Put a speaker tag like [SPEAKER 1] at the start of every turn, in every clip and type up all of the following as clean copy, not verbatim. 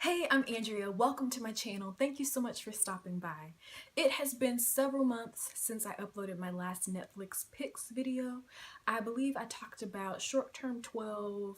[SPEAKER 1] Hey, I'm Andrea. Welcome to my channel. Thank you so much for stopping by. It has been several months since I uploaded my last Netflix picks video. I believe I talked about Short Term 12,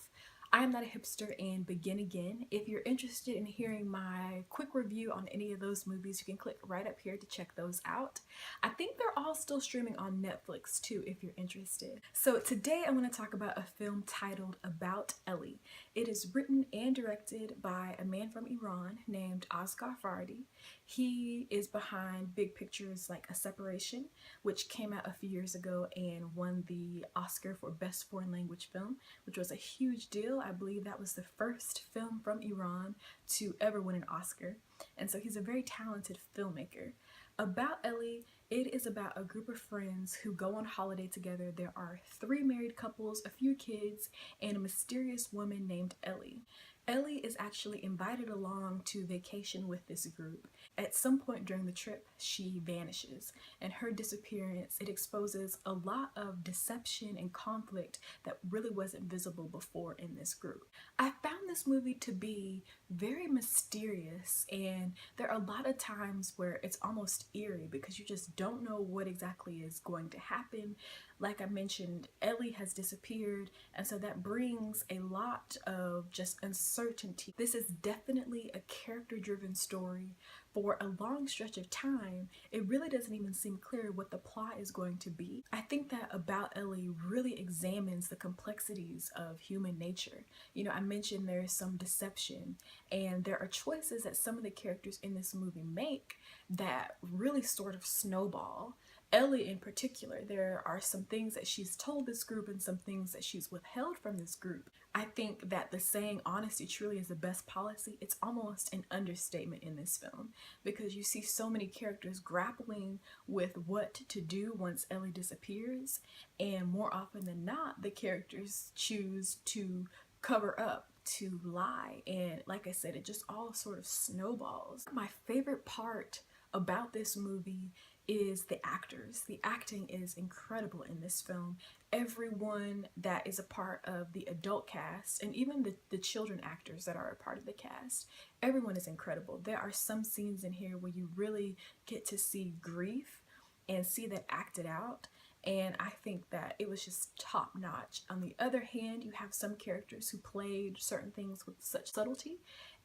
[SPEAKER 1] I Am Not a Hipster, and Begin Again. If you're interested in hearing my quick review on any of those movies, you can click right up here to check those out. I think they're all still streaming on Netflix too if you're interested. So today I'm going to talk about a film titled About Elly. It is written and directed by a man from Iran named Asghar Farhadi. He is behind big pictures like A Separation, which came out a few years ago and won the Oscar for Best Foreign Language Film, which was a huge deal. I believe that was the first film from Iran to ever win an Oscar. And so he's a very talented filmmaker. About Elly, it is about a group of friends who go on holiday together. There are 3 married couples, a few kids, and a mysterious woman named Elly. Elly is actually invited along to vacation with this group. At some point during the trip, she vanishes, and her disappearance, it exposes a lot of deception and conflict that really wasn't visible before in this group. I found this movie to be very mysterious, and there are a lot of times where it's almost eerie because you just don't know what exactly is going to happen. Like I mentioned, Elly has disappeared, and so that brings a lot of just uncertainty. This is definitely a character-driven story. For a long stretch of time, it really doesn't even seem clear what the plot is going to be. I think that About Elly really examines the complexities of human nature. You know, I mentioned there's some deception, and there are choices that some of the characters in this movie make that really sort of snowball. Elly in particular, there are some things that she's told this group and some things that she's withheld from this group. I think that the saying honesty truly is the best policy, it's almost an understatement in this film because you see so many characters grappling with what to do once Elly disappears, and more often than not the characters choose to cover up, to lie, and like I said, it just all sort of snowballs. My favorite part about this movie is the actors. The acting is incredible in this film. Everyone that is a part of the adult cast, and even the children actors that are a part of the cast, everyone is incredible. There are some scenes in here where you really get to see grief and see that acted out, and I think that it was just top notch. On the other hand, you have some characters who played certain things with such subtlety,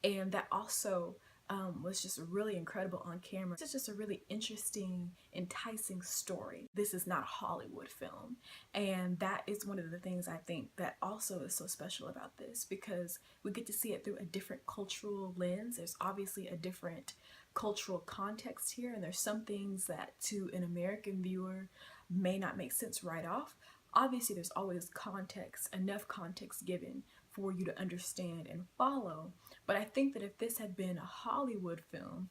[SPEAKER 1] and that also was just really incredible on camera. It's just a really interesting, enticing story. This is not a Hollywood film, and that is one of the things I think that also is so special about this, because we get to see it through a different cultural lens. There's obviously a different cultural context here, and there's some things that to an American viewer may not make sense right off. Obviously there's always context, enough context given for you to understand and follow, but I think that if this had been a Hollywood film,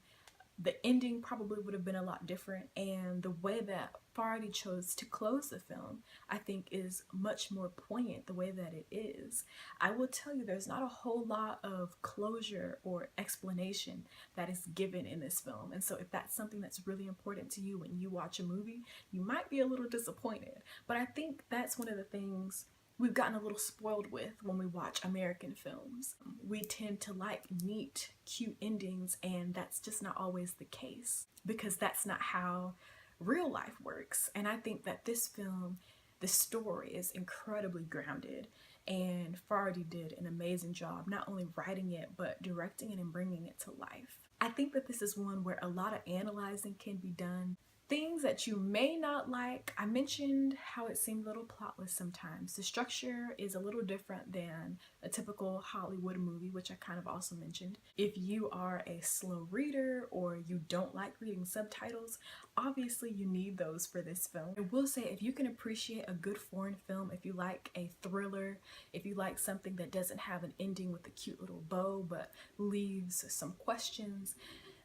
[SPEAKER 1] the ending probably would have been a lot different, and the way that Farhadi chose to close the film I think is much more poignant the way that it is. I will tell you, there's not a whole lot of closure or explanation that is given in this film, and so if that's something that's really important to you when you watch a movie, you might be a little disappointed. But I think that's one of the things we've gotten a little spoiled with when we watch American films. We tend to like neat, cute endings, and that's just not always the case because that's not how real life works. And I think that this film, the story is incredibly grounded, and Farhadi did an amazing job not only writing it but directing it and bringing it to life. I think that this is one where a lot of analyzing can be done. Things that you may not like, I mentioned how it seemed a little plotless sometimes. The structure is a little different than a typical Hollywood movie, which I kind of also mentioned. If you are a slow reader or you don't like reading subtitles, obviously you need those for this film. I will say, if you can appreciate a good foreign film, if you like a thriller, if you like something that doesn't have an ending with a cute little bow but leaves some questions,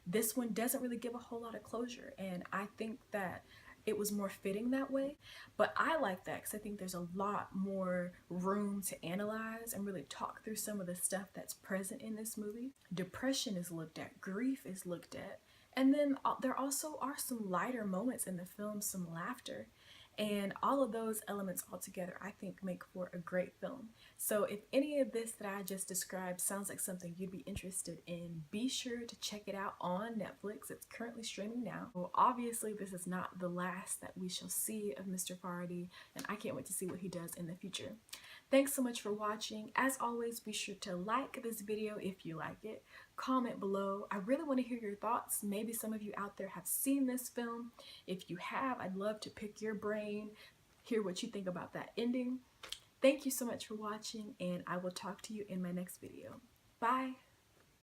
[SPEAKER 1] this one doesn't really give a whole lot of closure, and I think that it was more fitting that way. But I like that because I think there's a lot more room to analyze and really talk through some of the stuff that's present in this movie. Depression is looked at, grief is looked at, and then there also are some lighter moments in the film, some laughter. And all of those elements all together, I think, make for a great film. So if any of this that I just described sounds like something you'd be interested in, be sure to check it out on Netflix. It's currently streaming now. Well, obviously this is not the last that we shall see of Mr. Farhadi, and I can't wait to see what he does in the future. Thanks so much for watching. As always, be sure to like this video if you like it. Comment below. I really want to hear your thoughts. Maybe some of you out there have seen this film. If you have, I'd love to pick your brain, hear what you think about that ending. Thank you so much for watching, and I will talk to you in my next video. Bye!